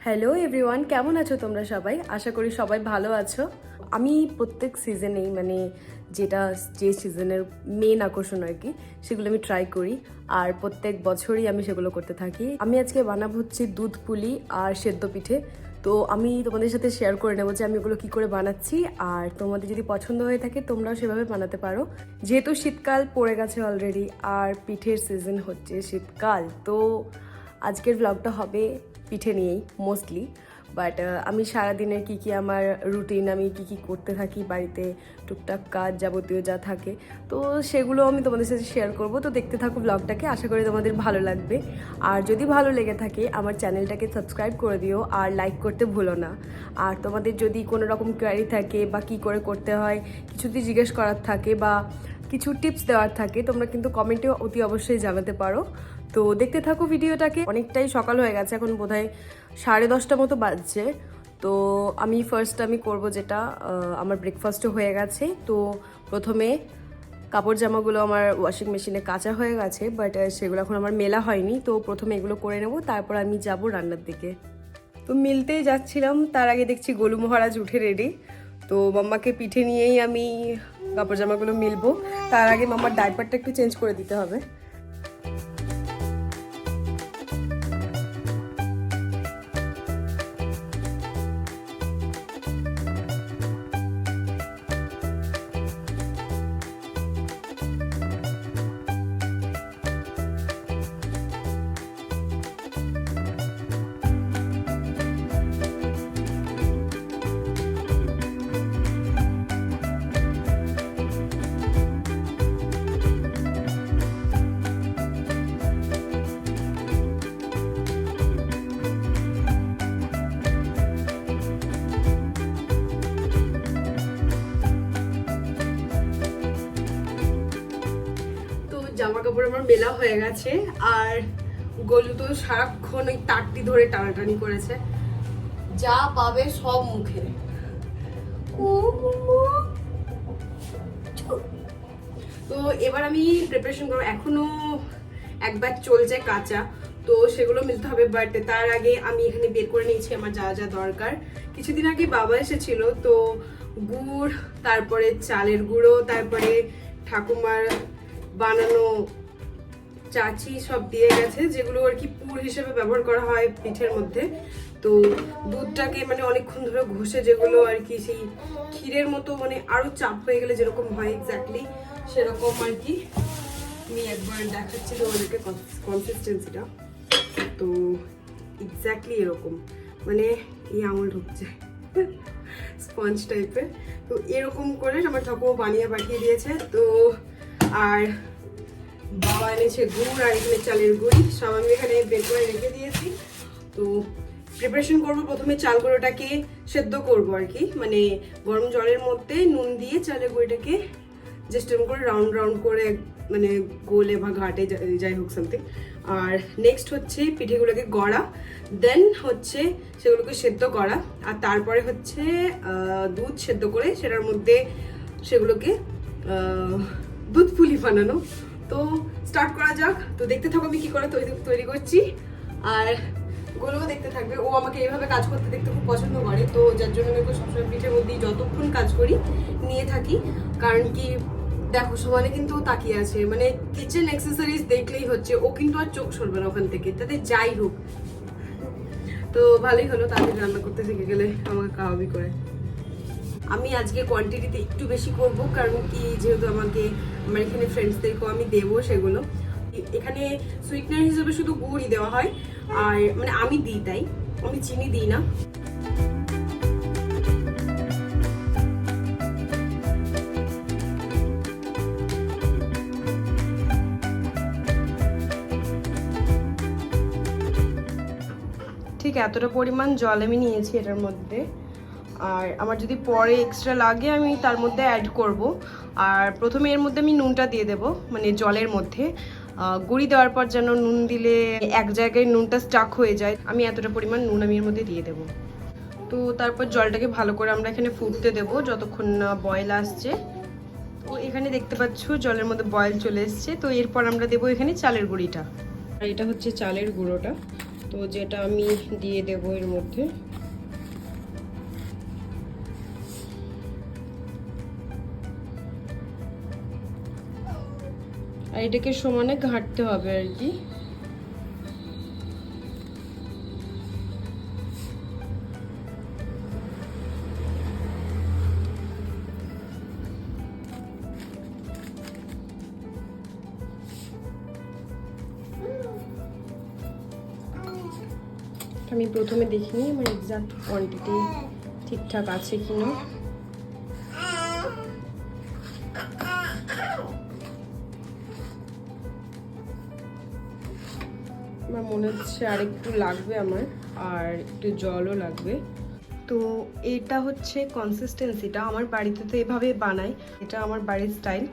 Hello everyone, কেমন আছো তোমরা সবাই? আশা করি সবাই ভালো আছো। আমি প্রত্যেক সিজনেই যে সিজনের মেন আকর্ষণ আর কি, সেগুলো আমি ট্রাই করি আর প্রত্যেক বছরই আমি সেগুলো করতে থাকি। আমি আজকে বানাবো হচ্ছে দুধ পুলি আর সেদ্ধ পিঠে। তো আমি তোমাদের সাথে শেয়ার করে নেবো যে আমি ওগুলো কী করে বানাচ্ছি, আর তোমাদের যদি পছন্দ হয়ে থাকে তোমরাও সেভাবে বানাতে পারো। যেহেতু শীতকাল পড়ে গেছে অলরেডি আর পিঠের সিজন হচ্ছে শীতকাল, তো আজকের ব্লগটা হবে পিঠে নিয়েই মোস্টলি। বাট আমি সারাদিনের কী আমার রুটিন, আমি কী করতে থাকি বাড়িতে, টুকটাক কাজ যাবতীয় যা থাকে, তো সেগুলো আমি তোমাদের সাথে শেয়ার করব। তো দেখতে থাকো ব্লগটাকে, আশা করি তোমাদের ভালো লাগবে। আর যদি ভালো লেগে থাকে আমার চ্যানেলটাকে সাবস্ক্রাইব করে দিও আর লাইক করতে ভুলো না। আর তোমাদের যদি কোনো রকম কোয়ারি থাকে বা কী করে করতে হয়, কিছু যদি জিজ্ঞেস করার থাকে বা কিছু টিপস দেওয়ার থাকে, তোমরা কিন্তু কমেন্টে অতি অবশ্যই জানাতে পারো। তো দেখতে থাকো ভিডিওটাকে। অনেকটাই সকাল হয়ে গেছে, এখন বোধহয় 10:30 মতো বাজছে। তো আমি করব যেটা, আমার ব্রেকফাস্টও হয়ে গেছে। তো প্রথমে কাপড় জামাগুলো আমার ওয়াশিং মেশিনে কাচা হয়ে গেছে, বাট সেগুলো এখন আমার মেলা হয়নি। তো প্রথমে এগুলো করে নেব, তারপর আমি যাব রান্নার দিকে। তো মিলতেই যাচ্ছিলাম, তার আগে দেখছি গোলু মহারাজ উঠে রেডি। তো মাম্মাকে পিঠে নিয়েই আমি কাপড় জামাগুলো মিলবো। তার আগে মাম্মার ডাইপারটা একটু চেঞ্জ করে দিতে হবে। জামা কাপড় আমার মেলা হয়ে গেছে, আর গোলু তো সারাক্ষণ ওই তারটি ধরে টানাটানি করেছে, যা পাবে সব মুখে। তো এবার আমি প্রিপারেশন করবো, এখনো এক ব্যাগ চলছে কাঁচা, তো সেগুলো মিলতে হবে। বাট তার আগে আমি এখানে বের করে নিয়েছি আমার যা যা দরকার। কিছুদিন আগে বাবা এসেছিল, তো গুড়, তারপরে চালের গুঁড়ো, তারপরে ঠাকুমার বানানো চাচি সব দিয়ে গেছে, যেগুলো আর কি পুর হিসেবে ব্যবহার করা হয় পিঠের মধ্যে। তো দুধটাকে অনেকক্ষণ ধরে ঘষে, যেগুলো আর কি সেই ক্ষীরের মতো আরো চাপ হয়ে গেলে যেরকম হয় এক্স্যাক্টলি সেরকম আর কি। আমি একবার দেখাচ্ছি তোমাদেরকে কনসিস্টেন্সিটা। তো এক্স্যাক্টলি এরকম, এই আঙুল ঢুকছে স্পঞ্জ টাইপের। তো এরকম করে আমার ঠাকুমা বানিয়ে পাঠিয়ে দিয়েছে। তো আর বাবা এনেছে গুড়, আর এখানে চালের গুঁড়ি, সব আমি এখানে বের করে রেখে দিয়েছি। তো প্রিপারেশন করবো, প্রথমে চাল গুঁড়োটাকে সেদ্ধ করবো আর কি, গরম জলের মধ্যে নুন দিয়ে চালের গুঁড়িটাকে জাস্ট এরকম করে রাউন্ড রাউন্ড করে, গোলে বা ঘাটে যাই হোক সামথিং। আর নেক্সট হচ্ছে পিঠেগুলোকে গড়া, দেন হচ্ছে সেগুলোকে সেদ্ধ করা, আর তারপরে হচ্ছে দুধ সেদ্ধ করে সেটার মধ্যে সেগুলোকে দুধ পুলি বানানো। তো স্টার্ট করা যাক। তো দেখতে থাকো আমি কি করে তৈরি করছি, আর গোলুও দেখতে থাকবে। ও আমাকে এইভাবে কাজ করতে দেখতে খুব পছন্দ করে, তো যার জন্য আমি সবসময় পিঠের মধ্যেই যতক্ষণ কাজ করি নিয়ে থাকি। কারণ কি দেখো, সমানে কিন্তু তাকিয়ে আছে, কিচেন অ্যাক্সেসরিজ দেখলেই হচ্ছে, ও কিন্তু আর চোখ সরবে না ওখান থেকে, তাতে যাই হোক। তো ভালোই হলো, তাদের রান্না করতে শিখে গেলে আমাকে কাবাবি করে। আমি আজকে কোয়ান্টিটিতে একটু বেশি করব, কারণ কি যেহেতু আমার এখানে ফ্রেন্ডসদেরকেও আমি দেবো সেগুলো। এখানে সুইটনার হিসেবে শুধু গুড়ই দেওয়া হয়, আর আমি দিই, তাই আমি চিনি দিই না। ঠিক এতটা পরিমাণ জল আমি নিয়েছি এটার মধ্যে, আর আমার যদি পরে এক্সট্রা লাগে আমি তার মধ্যে অ্যাড করব। আর প্রথমে এর মধ্যে আমি নুনটা দিয়ে দেবো, জলের মধ্যে। গুঁড়ি দেওয়ার পর যেন নুন দিলে এক জায়গায় নুনটা স্টাক হয়ে যায়, আমি এতটা পরিমাণ নুন আমি এর মধ্যে দিয়ে দেবো। তো তারপর জলটাকে ভালো করে আমরা এখানে ফুটতে দেবো যতক্ষণ না বয়েল আসছে। তো এখানে দেখতে পাচ্ছ জলের মধ্যে বয়েল চলে এসছে। তো এরপর আমরা দেবো এখানে চালের গুঁড়িটা, আর এটা হচ্ছে চালের গুঁড়োটা। তো যেটা আমি দিয়ে দেবো এর মধ্যে। আর এটাকে সমানে ঘাঁটতে হবে আর কি। আমি প্রথমে দেখিনি আমার এক্সাক্ট কোয়ান্টিটি ঠিকঠাক আছে কিনা। আমার মনে হচ্ছে আর একটু লাগবে আমার, আর একটু জলও লাগবে। তো এটা হচ্ছে কনসিস্টেন্সিটা। আমার বাড়িতে তো এভাবে বানাই, এটা আমার বাড়ির স্টাইল।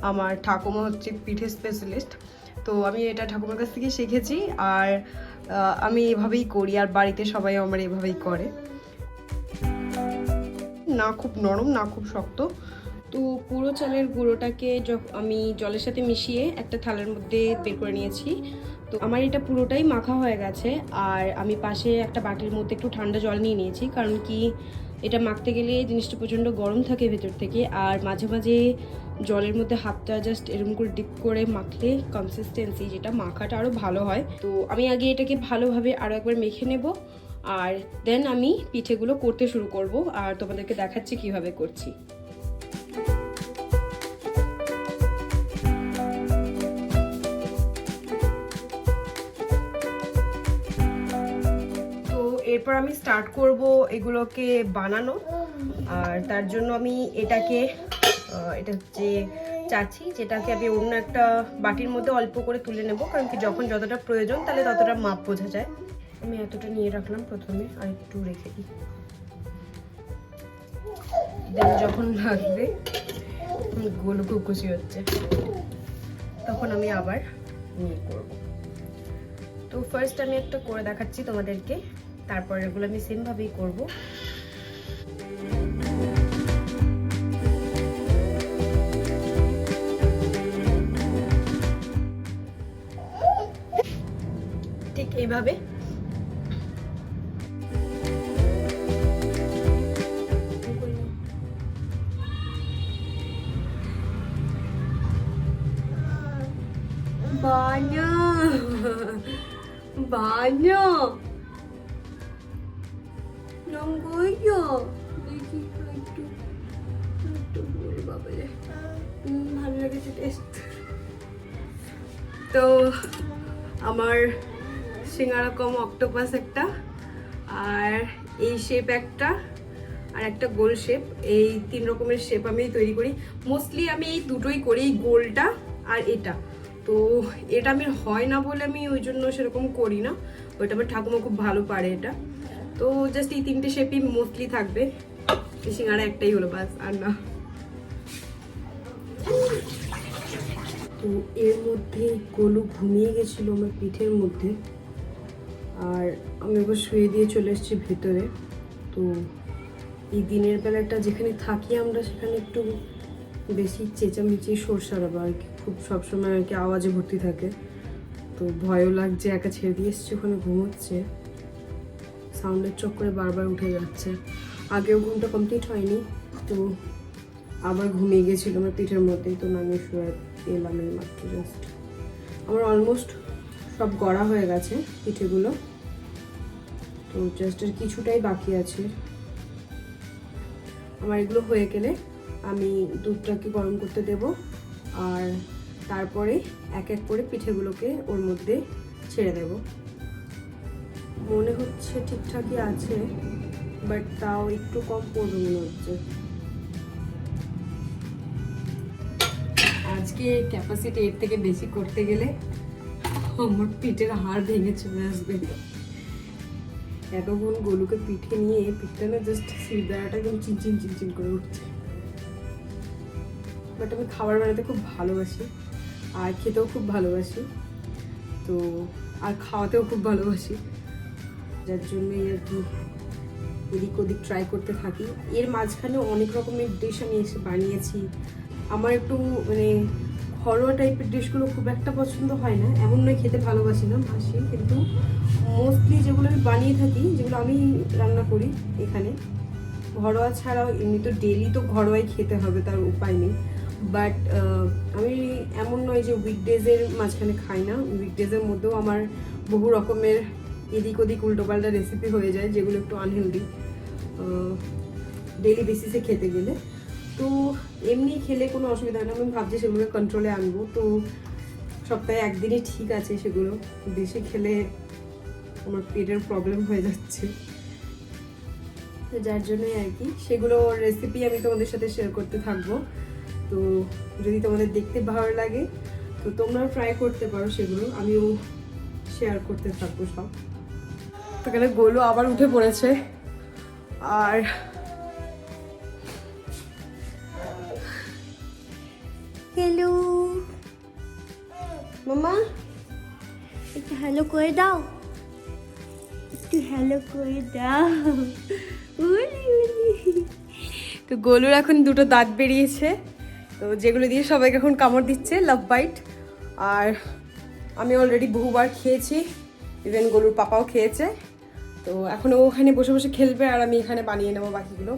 আমার ঠাকুমা হচ্ছে পিঠে স্পেশালিস্ট, তো আমি এটা ঠাকুমার কাছ থেকে শিখেছি। আর আমি এভাবেই করি, আর বাড়িতে সবাই আমার এভাবেই করে। না খুব নরম না খুব শক্ত। তো পুরো চালের গুঁড়োটাকে আমি জলের সাথে মিশিয়ে একটা থালার মধ্যে বের করে নিয়েছি। তো আমার এটা পুরোটাই মাখা হয়ে গেছে। আর আমি পাশে একটা বাটির মধ্যে একটু ঠান্ডা জল নিয়ে নিয়েছি, কারণ কি এটা মাখতে গেলে জিনিসটা প্রচণ্ড গরম থাকে ভেতর থেকে। আর মাঝে মাঝে জলের মধ্যে হাতটা জাস্ট এরকম করে ডিপ করে মাখলে কনসিস্টেন্সি যেটা মাখাটা আরও ভালো হয়। তো আমি আগে এটাকে ভালোভাবে আরও একবার মেখে নেব, আর দেন আমি পিঠেগুলো করতে শুরু করব, আর তোমাদেরকে দেখাচ্ছি কিভাবে করছি। এরপর আমি স্টার্ট করব এগুলোকে বানানো। আর তার জন্য আমি এটা হচ্ছে চাচ্ছি, যেটাকে আমি অন্য একটা বাটির মধ্যে অল্প করে তুলে নেব, কারণ কি যখন যতটা প্রয়োজন তাহলে ততটা মাপ বোঝা যায়। আমি এতটা নিয়ে রাখলাম প্রথমে, আর একটু রেখে দিই, দেন যখন লাগবে গোল কুচি হচ্ছে তখন আমি আবার নিয়ে করব। তো ফার্স্ট আমি একটা করে দেখাচ্ছি তোমাদেরকে, তারপর এগুলো আমি সেম ভাবেই করব। ঠিক এইভাবে বানা বানা দেখি একটু একটু বাবারে ভালো লেগেছে টেস্ট। তো আমার সিঙ্গারা কম অক্টোপাস একটা, আর এই শেপ একটা, আর একটা গোল শেপ। এই 3 রকমের শেপ আমি তৈরি করি। মোস্টলি আমি এই দুটোই করি, গোলটা আর এটা। তো এটা আমি হয় না বলে আমি ওই জন্য সেরকম করি না, ওইটা আমার ঠাকুমা খুব ভালো পারে এটা। তো জাস্ট এই 3টে শেপই মোস্টলি থাকবে। এই সিঙ্গারা একটাই হলো বাস, আর না। তো এর মধ্যে গোলু ঘুমিয়ে গেছিল আমার পিঠের মধ্যে, আর আমি ওকে শুয়ে দিয়ে চলে এসেছি ভেতরে। তো এই দিনের বেলাটা যেখানে থাকি আমরা, সেখানে একটু বেশি চেঁচামেচি সরসারা বা আর কি, খুব সবসময় আর কি আওয়াজে ভর্তি থাকে। তো ভয়ও লাগছে, একা ছেড়ে দিয়ে এসছি, ওখানে ঘুমোচ্ছে, সাউন্ডের চক্করে বারবার উঠে যাচ্ছে। আগেও ঘুমটা কমপ্লিট হয়নি, তো আবার ঘুমিয়ে গেছিলো আমার পিঠের মধ্যেই। তো নামিয়ে শুয়ে এলাম এই মাত্র জাস্ট। আমার অলমোস্ট সব গড়া হয়ে গেছে পিঠেগুলো, তো জাস্ট আর কিছুটাই বাকি আছে। আমার এগুলো হয়ে গেলে আমি দুধটাকে গরম করতে দেব, আর তারপরে এক এক করে পিঠেগুলোকে ওর মধ্যে ছেড়ে দেব। মনে হচ্ছে ঠিকঠাকই আছে, বাট তাও একটু কম পড়বে মনে হচ্ছে। আজকে ক্যাপাসিটি এর থেকে বেশি করতে গেলে আমার পিঠের হাড় ভেঙে চলে আসবে। এতক্ষণ গোলুকে পিঠে নিয়ে পিঠটা না জাস্ট শিরদাঁড়াটা একদম চিনচিন চিনচিন করে উঠছে। বাট আমি খাবার বানাতে খুব ভালোবাসি, আর খেতেও খুব ভালোবাসি, তো আর খাওয়াতেও খুব ভালোবাসি, যার জন্যই আর কি এদিক ওদিক ট্রাই করতে থাকি। এর মাঝখানে অনেক রকমের ডিশ আমি এসে বানিয়েছি। আমার একটু মানে ঘরোয়া টাইপের ডিশগুলো খুব একটা পছন্দ হয় না, এমন নয় খেতে ভালোবাসি না, বাসি, কিন্তু মোস্টলি যেগুলো আমি বানিয়ে থাকি, যেগুলো আমি রান্না করি এখানে ঘরোয়া ছাড়াও, এমনি তো ডেলি তো ঘরোয়াই খেতে হবে, তার উপায় নেই। বাট আমি এমন নয় যে উইকডেজের মাঝখানে খাই না, উইকডেজের মধ্যেও আমার বহু রকমের এদিক ওদিক উল্টোপাল্টা রেসিপি হয়ে যায়, যেগুলো একটু আনহেলদি ডেইলি বেসিসে খেতে গেলে। তো এমনি খেলে কোনো অসুবিধা হয় না, আমি ভাবছি সেগুলো কন্ট্রোলে আনবো। তো সপ্তাহে একদিনই ঠিক আছে, সেগুলো বেশি খেলে আমার পেটের প্রবলেম হয়ে যাচ্ছে, তো যার জন্যই আর কি সেগুলো রেসিপি আমি তোমাদের সাথে শেয়ার করতে থাকবো। তো যদি তোমাদের দেখতে ভালো লাগে তো তোমরাও ট্রাই করতে পারো, সেগুলো আমিও শেয়ার করতে থাকবো সব। তো এখানে গোলু আবার উঠে পড়েছে, আর হ্যালো মামা, একটু হ্যালো করে দাও, একটু হ্যালো করে দাও। তো গোলুর এখন দুটো দাঁত বেরিয়েছে, তো যেগুলো দিয়ে সবাইকে এখন কামড় দিচ্ছে, লাভ বাইট। আর আমি অলরেডি বহুবার খেয়েছি, ইভেন গোলুর পাপাও খেয়েছে। তো এখন ও ওখানে বসে বসে খেলবে, আর আমি এখানে বানিয়ে নেবো বাকিগুলো,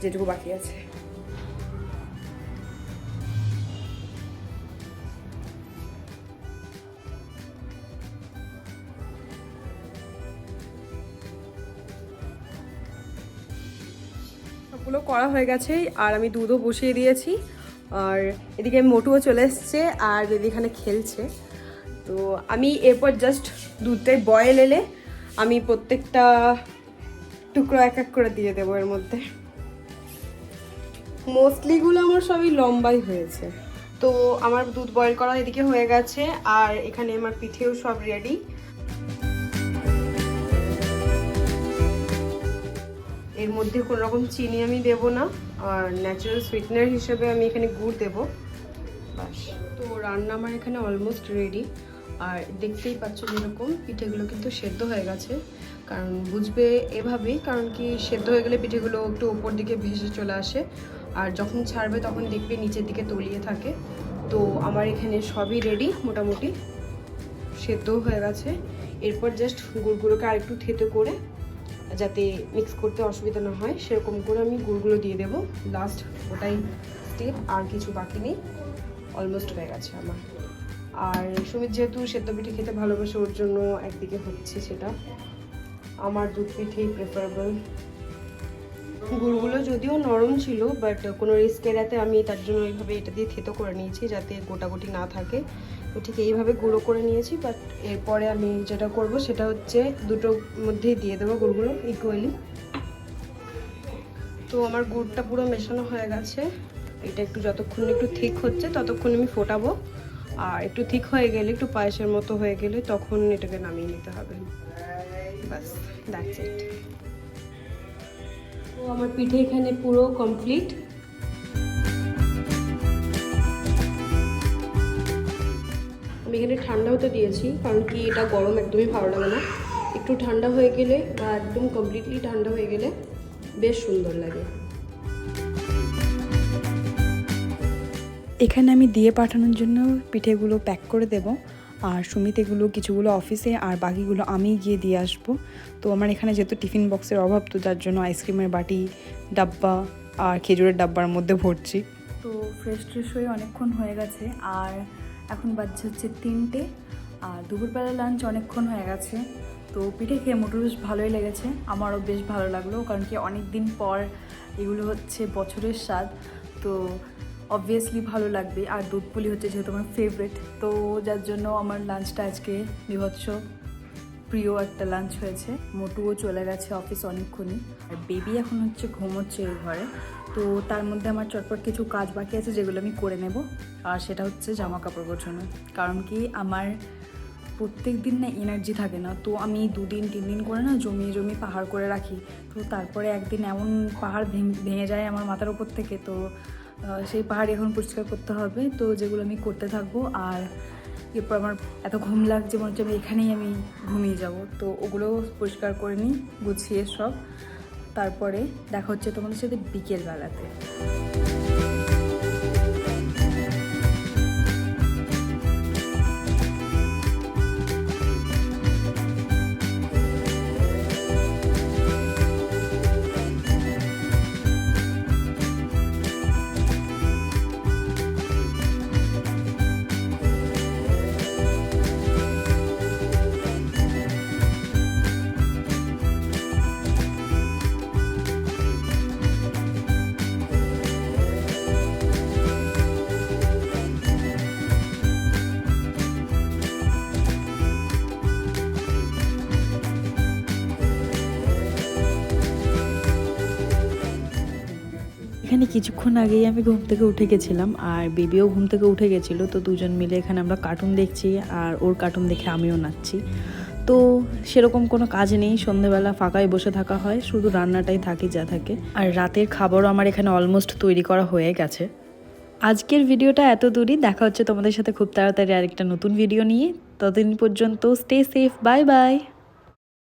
যেটুকু বাকি আছে। সবগুলো করা হয়ে গেছে, আর আমি দুধও বসিয়ে দিয়েছি, আর এদিকে মোটুও চলে এসছে, আর দিদি এখানে খেলছে। তো আমি এরপর জাস্ট দুধটাই বয়েল এলে আমি প্রত্যেকটা টুকরো এক এক করে দিয়ে দেবো এর মধ্যে। মোস্টলিগুলো আমার সবই লম্বাই হয়েছে। তো আমার দুধ বয়েল করা এদিকে হয়ে গেছে, আর এখানে আমার পিঠেও সব রেডি। এর মধ্যে কোনো রকম চিনি আমি দেব না, আর ন্যাচারাল সুইটনার হিসেবে আমি এখানে গুড় দেবো, বাস। তো রান্না আমার এখানে অলমোস্ট রেডি, আর দেখতেই পাচ্ছ যেরকম পিঠেগুলো কিন্তু সেদ্ধ হয়ে গেছে। কারণ বুঝবে এভাবেই, কারণ কি সেদ্ধ হয়ে গেলে পিঠেগুলো একটু উপর দিকে ভেসে চলে আসে, আর যখন ছাড়বে তখন দেখবে নিচের দিকে তলিয়ে থাকে। তো আমার এখানে সবই রেডি, মোটামুটি সেদ্ধ হয়ে গেছে। এরপর জাস্ট গুড়গুলোকে আরেকটু থেতো করে, যাতে মিক্স করতে অসুবিধা না হয় সেরকম করে আমি গুড়গুলো দিয়ে দেবো লাস্ট, ওটাই স্টেপ, আর কিছু বাকি নেই, অলমোস্ট হয়ে গেছে আমার। আর সুমিত যেহেতু সেদ্ধ পিঠে খেতে ভালোবাসে, ওর জন্য একদিকে হচ্ছে সেটা, আমার দুধ পিঠেই প্রেফারেবল। গুড়গুলো যদিও নরম ছিল, বাট কোনো রিস্ক এড়াতে আমি তার জন্য এইভাবে এটা দিয়ে থেতো করে নিয়েছি, যাতে গোটাগুটি না থাকে। তো ঠিক এইভাবে গুঁড়ো করে নিয়েছি, বাট এরপরে আমি যেটা করব সেটা হচ্ছে দুটোর মধ্যেই দিয়ে দেবো গুড়গুলো ইকুয়ালি। তো আমার গুড়টা পুরো মেশানো হয়ে গেছে, এটা একটু যতক্ষণ একটু ঠিক হচ্ছে ততক্ষণ আমি ফোটাবো, আর একটু ঠিক হয়ে গেলে, একটু পায়েসের মতো হয়ে গেলে তখন এটাকে নামিয়ে নিতে হবে, বাস, দ্যাটস ইট। তো আমার পিঠে এখানে পুরো কমপ্লিট। আমি এখানে ঠান্ডা হতে দিয়েছি, কারণ কি এটা গরম একদমই ভালো লাগে না, একটু ঠান্ডা হয়ে গেলে বা একদম কমপ্লিটলি ঠান্ডা হয়ে গেলে বেশ সুন্দর লাগে। এখানে আমি দিয়ে পাঠানোর জন্য পিঠেগুলো প্যাক করে দেব, আর সুমিত এগুলো কিছুগুলো অফিসে আর বাকিগুলো আমি গিয়ে দিয়ে আসবো। তো আমার এখানে যেহেতু টিফিন বক্সের অভাব, তো যার জন্য আইসক্রিমের বাটি, ডাব্বা আর খেজুরের ডাব্বার মধ্যে ভরছি। তো ফ্রেশ ট্রেশ হয়ে অনেকক্ষণ হয়ে গেছে, আর এখন বাজছে হচ্ছে 3টে, আর দুপুরবেলা লাঞ্চ অনেকক্ষণ হয়ে গেছে। তো পিঠে খেয়ে মোটর বেশ ভালোই লেগেছে, আমারও বেশ ভালো লাগলো, কারণ কি অনেক দিন পর এগুলো হচ্ছে বছরের স্বাদ, তো অবভিয়াসলি ভালো লাগবে। আর দুধ পুলি হচ্ছে যেহেতু আমার ফেভারিট, তো যার জন্য আমার লাঞ্চটা আজকে বিভৎস প্রিয় একটা লাঞ্চ হয়েছে। মোটুও চলে গেছে অফিস অনেকক্ষণই, আর বেবি এখন হচ্ছে ঘুমোচ্ছে এই ঘরে। তো তার মধ্যে আমার চটপট কিছু কাজ বাকি আছে যেগুলো আমি করে নেব, আর সেটা হচ্ছে জামা কাপড় গোছানো। কারণ কি আমার প্রত্যেক দিন না এনার্জি থাকে না, তো আমি 2-3 দিন করে না জমিয়ে পাহাড় করে রাখি। তো তারপরে একদিন এমন পাহাড় ভেঙে যায় আমার মাথার উপর থেকে, তো সেই পাহাড় এখন পরিষ্কার করতে হবে। তো যেগুলো আমি করতে থাকবো, আর এরপর আমার এত ঘুম লাগছে মনে হচ্ছে আমি এখানেই আমি ঘুমিয়ে যাব। তো ওগুলো পরিষ্কার করে নিই গুছিয়ে সব, তারপরে দেখা হচ্ছে তোমাদের সাথে বিকেলবেলাতে। এখানে কিছুক্ষণ আগেই আমি ঘুম থেকে উঠে গেছিলাম আর বেবিও ঘুম থেকে উঠে গেছিলো, তো দুজন মিলে এখানে আমরা কার্টুন দেখছি আর ওর কার্টুন দেখে আমিও নাচছি। তো সেরকম কোনো কাজ নেই, সন্ধেবেলা ফাঁকায় বসে থাকা হয়, শুধু রান্নাটাই থাকে যা থাকে। আর রাতের খাবারও আমার এখানে অলমোস্ট তৈরি করা হয়ে গেছে। আজকের ভিডিওটা এত দূরই, দেখা হচ্ছে তোমাদের সাথে খুব তাড়াতাড়ি আরেকটা নতুন ভিডিও নিয়ে। ততদিন পর্যন্ত স্টে সেফ, বাই বাই।